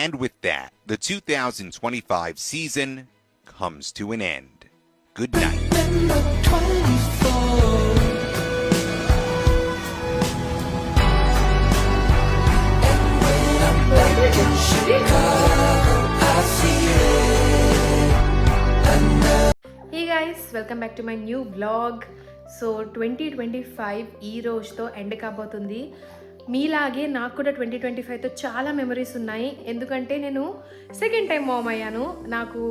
And with that, the 2025 season comes to an end. Good night. Hey guys, welcome back to my new vlog. So 2025 ఈ రోజుతో end కాబోతుంది. మీలాగే నాకు కూడా 2025తో చాలా మెమరీస్ ఉన్నాయి. ఎందుకంటే నేను సెకండ్ టైం మామ్ అయ్యాను. నాకు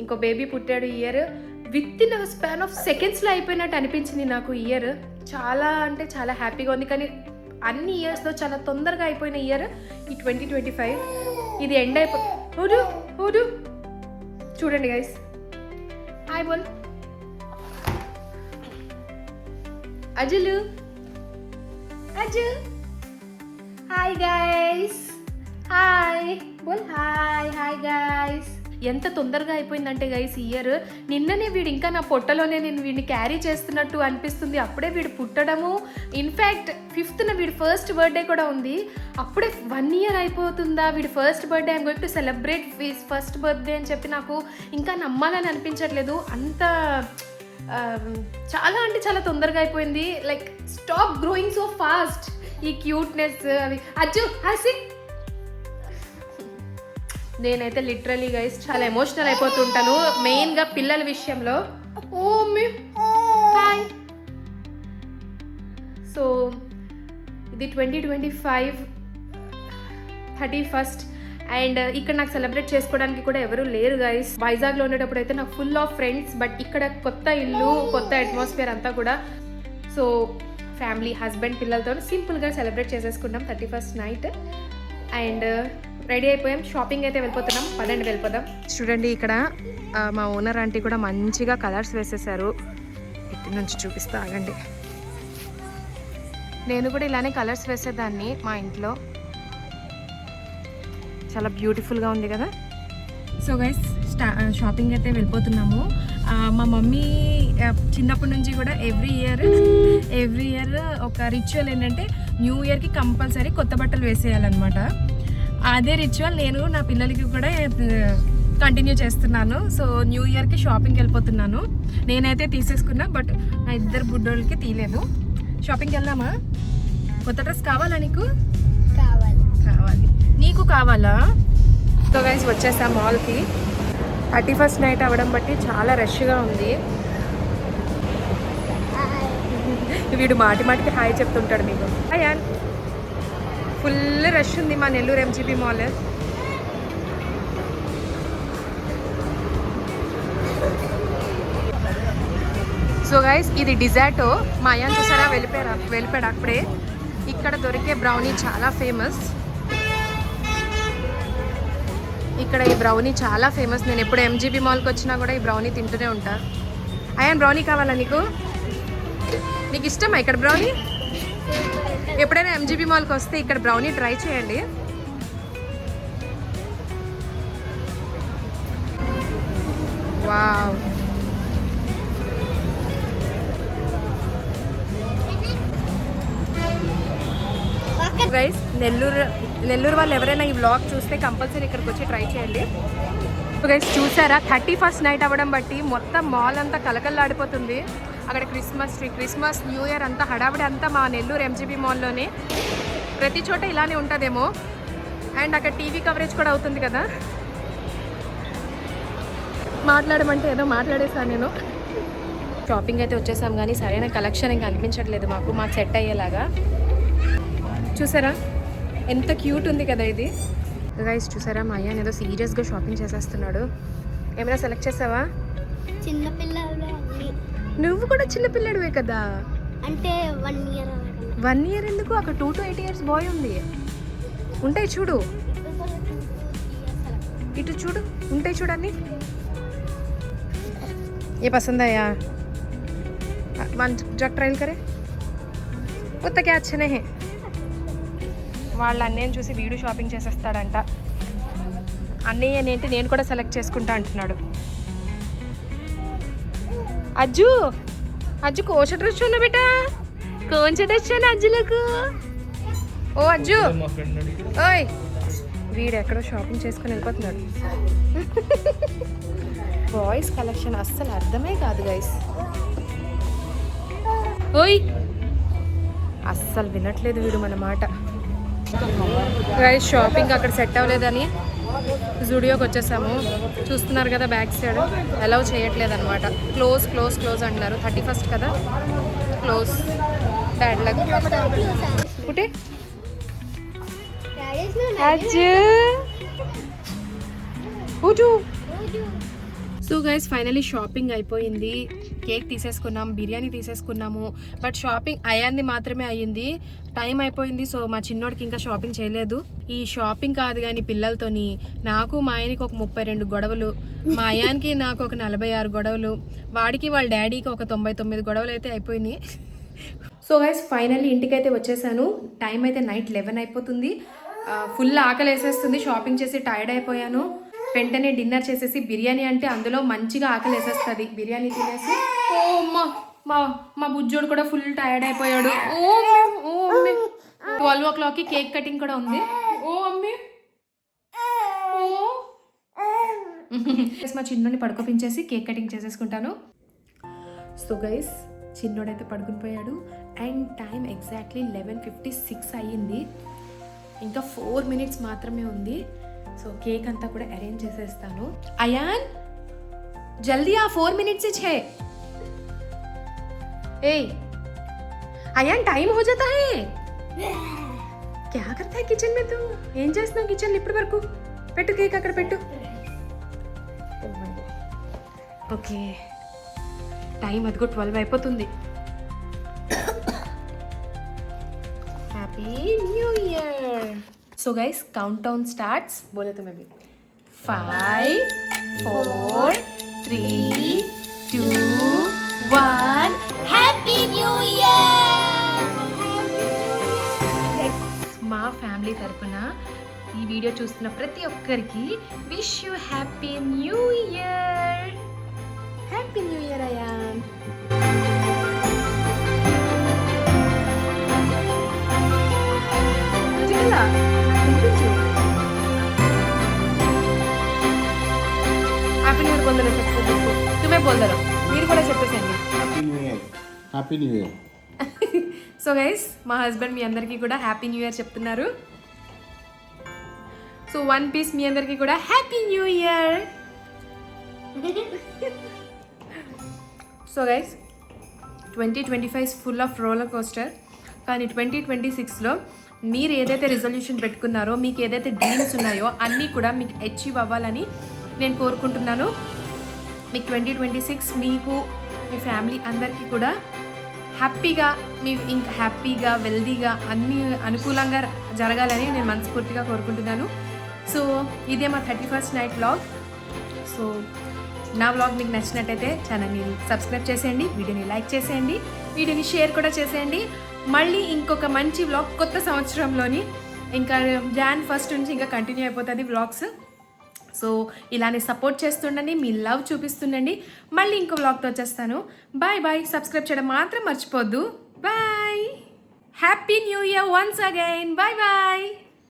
ఇంకో బేబీ పుట్టాడు ఈ year. With in span of సెకండ్స్లో అయిపోయినట్టు అనిపించింది నాకు ఈ ఇయర్. చాలా అంటే చాలా హ్యాపీగా ఉంది. కానీ అన్ని ఇయర్స్లో చాలా తొందరగా అయిపోయిన ఇయర్ ఈ 2025. ఇది ఎండ్ అయిపోయి చూడండి గైస్. హాయ్ బోల్ అజులు. అజు హాయ్ గైస్. హాయ్ బోల్. Hi guys. ఎంత తొందరగా అయిపోయిందంటే గైస్ ఈ ఇయర్. నిన్ననే వీడు ఇంకా నా పొట్టలోనే నేను వీడిని క్యారీ చేస్తున్నట్టు అనిపిస్తుంది. అప్పుడే వీడు పుట్టడము. ఇన్ఫ్యాక్ట్ 5th వీడి ఫస్ట్ బర్త్డే కూడా ఉంది. అప్పుడే 1 year అయిపోతుందా వీడి first birthday. I'm going to celebrate his first birthday అని చెప్పి నాకు ఇంకా నమ్మాలని అనిపించట్లేదు. అంత చాలా అంటే చాలా తొందరగా అయిపోయింది. Like stop growing so fast. ఈ క్యూట్నెస్ అవి. అజ్జు హసి. నేనైతే లిటరలీ గైస్ చాలా ఎమోషనల్ అయిపోతుంటాను మెయిన్గా పిల్లల విషయంలో. ఓ మీ హాయ్. సో ఇది 2025 31st అండ్ ఇక్కడ నాకు సెలబ్రేట్ చేసుకోవడానికి కూడా ఎవరు లేరు గైస్. వైజాగ్లో ఉండేటప్పుడు అయితే నాకు ఫుల్ ఆఫ్ ఫ్రెండ్స్. బట్ ఇక్కడ కొత్త ఇల్లు, కొత్త అట్మాస్ఫియర్ అంతా కూడా. సో ఫ్యామిలీ, హస్బెండ్, పిల్లలతో సింపుల్గా సెలబ్రేట్ చేసేసుకున్నాం 31st నైట్. అండ్ రెడీ అయిపోయాం. షాపింగ్ అయితే వెళ్ళిపోతున్నాం. పదండి వెళ్ళిపోదాం. చూడండి ఇక్కడ మా ఓనర్ ఆంటీ కూడా మంచిగా కలర్స్ వేసేసారు. ఇటు నుంచి చూపిస్తా ఆగండి. నేను కూడా ఇలానే కలర్స్ వేసేదాన్ని మా ఇంట్లో. చాలా బ్యూటిఫుల్గా ఉంది కదా. సో గైస్ షాపింగ్ అయితే వెళ్ళిపోతున్నాము. మా మమ్మీ చిన్నప్పటి నుంచి కూడా ఎవ్రీ ఇయర్ ఒక రిచువల్ ఏంటంటే న్యూ ఇయర్కి కంపల్సరీ కొత్త బట్టలు వేసేయాలన్నమాట. అదే రిచువల్ నేను నా పిల్లలకి కూడా కంటిన్యూ చేస్తున్నాను. సో న్యూ ఇయర్కి షాపింగ్కి వెళ్ళిపోతున్నాను. నేనైతే తీసేసుకున్నా, బట్ నా 2 బుడ్డోళ్ళకి తీయలేదు. షాపింగ్కి వెళ్దామా? కొత్త డ్రెస్ కావాలా నీకు? కావాలి. నీకు కావాలా? సో గైస్ వచ్చేసాం మాల్కి. 31st నైట్ అవ్వడం బట్టి చాలా రష్గా ఉంది. వీడు మాటికి హాయ్ చెప్తుంటాడు మీకు. Hi an. ఫుల్ రష్ ఉంది మా Nellore MGP mall. So guys ఇది డిజార్టో. మా అయ్యాన్ చూసారా వెళ్ళిపోయాడు అప్పుడే. ఇక్కడ దొరికే బ్రౌనీ చాలా ఫేమస్. ఇక్కడ ఈ బ్రౌనీ చాలా ఫేమస్. నేను ఎప్పుడు MGP మాల్కి వచ్చినా కూడా ఈ బ్రౌనీ తింటూనే ఉంటా. అయ్యాన్ బ్రౌనీ కావాలా నీకు? నీకు ఇష్టమా ఇక్కడ బ్రౌనీ? ఎప్పుడైనా MGP మాల్కి వస్తే ఇక్కడ బ్రౌనీ ట్రై చేయండి. వావ్. గైస్ నెల్లూరు వాళ్ళు ఎవరైనా ఈ వ్లాగ్ చూస్తే కంపల్సరీ ఇక్కడికి వచ్చి ట్రై చేయండి. గైస్ చూసారా 31st నైట్ అవ్వడం బట్టి మొత్తం మాల్ అంతా కలకల్లాడిపోతుంది. అక్కడ క్రిస్మస్ న్యూ ఇయర్ అంతా హడావిడి అంతా మా నెల్లూరు MGP మాల్లోనే. ప్రతి చోట ఇలానే ఉంటుందేమో. అండ్ అక్కడ టీవీ కవరేజ్ కూడా అవుతుంది కదా. మాట్లాడమంటే ఏదో మాట్లాడేసాను నేను. షాపింగ్ అయితే వచ్చేసాం కానీ సరైన కలెక్షన్ ఇంకా అనిపించట్లేదు మాకు సెట్ అయ్యేలాగా. చూసారా ఎంత క్యూట్ ఉంది కదా ఇది. గైస్ చూసారా మా అయ్యా ఏదో సీరియస్గా షాపింగ్ చేసేస్తున్నాడు. ఏమైనా సెలెక్ట్ చేసావా? చిన్నపిల్లలు. నువ్వు కూడా చిన్నపిల్లడివే కదా. అంటే 1 year. 1 year ఎందుకు? అక్కడ 2 to 8 years బాయ్ ఉంది. ఉంటాయి చూడు, ఇటు చూడు, ఉంటాయి చూడండి. ఏ పసంద్ అయ్యా? वन जग ट्रायल करे उतना क्या अच्छे नहीं వాళ్ళ అన్నయ్యని చూసి వీడు షాపింగ్ చేసేస్తాడంట. అన్నయ్య ఏంటి నేను కూడా సెలెక్ట్ చేసుకుంటా అంటున్నాడు. అజ్జు అజ్జు కోచ డ్రెస్ చూడ బేటా, కోచ డ్రెస్ చూడ అజ్జులకు. ఓ అజ్జు ఓయ్ వీడు ఎక్కడో షాపింగ్ చేసుకొని వెళ్ళిపోతున్నాడు. బాయ్స్ కలెక్షన్ అస్సలు అర్థమే కాదు గైస్. ఓయ్ అస్సలు వినట్లేదు వీడు మన మాట. గైస్ షాపింగ్ అక్కడ సెట్ అవ్వలేదని జూడియోకి వచ్చేసాము. చూస్తున్నారు కదా బ్యాక్ సైడ్ అలౌ చేయట్లేదు అనమాట. క్లోజ్ క్లోజ్ క్లోజ్ అంటున్నారు. 31st కదా, క్లోజ్. Bad luck. కుటే సో గైస్ ఫైనలీ షాపింగ్ అయిపోయింది. కేక్ తీసేసుకున్నాం, బిర్యానీ తీసేసుకున్నాము. బట్ షాపింగ్ అయ్యింది మాత్రమే అయ్యింది. టైం అయిపోయింది. సో మా చిన్నోడికి ఇంకా షాపింగ్ చేయలేదు. ఈ షాపింగ్ కాదు కానీ పిల్లలతోని నాకు మా ఆయనకి ఒక 32 గొడవలు, మా అయానికి నాకు ఒక 46 గొడవలు, వాడికి వాళ్ళ డాడీకి ఒక 99 గొడవలు అయితే అయిపోయినాయి. సో గైస్ ఫైనల్లీ ఇంటికైతే వచ్చేసాను. టైం అయితే నైట్ 11 అయిపోతుంది. ఫుల్ ఆకలి వేసేస్తుంది. షాపింగ్ చేసి టైర్డ్ అయిపోయాను. వెంటనే డిన్నర్ చేసేసి బిర్యానీ అంటే అందులో మంచిగా ఆకలి వేసేస్తుంది. బిర్యానీ తినేసి ఓ మా మా బుజ్జోడు కూడా ఫుల్ టైర్డ్ అయిపోయాడు. ఓ అమ్మే 12 o'clockకి కేక్ కటింగ్ కూడా ఉంది. ఓ అమ్మే మా చిన్నోడిని పడుకోపించేసి కేక్ కటింగ్ చేసేసుకుంటాను. సో గైస్ చిన్నోడైతే పడుకుని పోయాడు. అండ్ టైం ఎగ్జాక్ట్లీ 11:56 అయ్యింది. ఇంకా 4 minutes మాత్రమే ఉంది. సో కేక్ అంతా కూడా అరేంజ్ చేసేస్తాను. అయాన్ జల్దీ ఆ 4 minutes छे. ए అయాన్ టైం हो जाता है. क्या करता है కిచెన్ में तू? ఏం చేస్తున్నావు కిచెన్ ఇప్పటి వరకు? పెట్టు కేక్ అక్కడ పెట్టు. ఓకే టైం అదిగో 12 అయిపోతుంది. Happy new year. So guys, countdown starts. बोले तो मैं भी 5, 4, 3, 2, 1. Happy new year. మా ఫ్యామిలీ తరపున ఈ వీడియో చూస్తున్న ప్రతి ఒక్కరికి wish you happy new year. Happy new year Ayan. Happy new year కొందరు తుమ్మే బోల్దరు మీరు కూడా చెప్పేసండి happy new year. So guys మా హస్బెండ్ మీ అందరికీ కూడా హ్యాపీ న్యూ ఇయర్ చెప్తున్నారు. సో వన్ పీస్ మీ అందరికీ కూడా happy new year. So guys 2025 is full of roller coaster. కానీ 2026లో మీరు ఏదైతే రిజల్యూషన్ పెట్టుకున్నారో, మీకు ఏదైతే డ్రీమ్స్ ఉన్నాయో అన్నీ కూడా మీకు అచీవ్ అవ్వాలని నేను కోరుకుంటున్నాను. మీకు 2026 మీకు మీ ఫ్యామిలీ అందరికీ కూడా హ్యాపీగా, మీ ఇంకా హ్యాపీగా వెల్దీగా అన్నీ అనుకూలంగా జరగాలని నేను మనస్ఫూర్తిగా కోరుకుంటున్నాను. సో ఇదే మా 31st నైట్ వ్లాగ్. సో నా వ్లాగ్ మీకు నచ్చినట్టయితే ఛానల్ని సబ్స్క్రైబ్ చేసేయండి, వీడియోని లైక్ చేసేయండి, వీడియోని షేర్ కూడా చేసేయండి. మళ్ళీ ఇంకొక మంచి వ్లాగ్ కొత్త సంవత్సరంలోని ఇంకా Jan 1st నుంచి ఇంకా కంటిన్యూ అయిపోతుంది వ్లాగ్స్. సో ఇలానే సపోర్ట్ చేస్తుండండి, మీ లవ్ చూపిస్తుండండి. మళ్ళీ ఇంకో వ్లాగ్తో వచ్చేస్తాను. Bye bye. సబ్స్క్రైబ్ చేయడం మాత్రం మర్చిపోద్దు. Bye. Happy new year once again. Bye bye.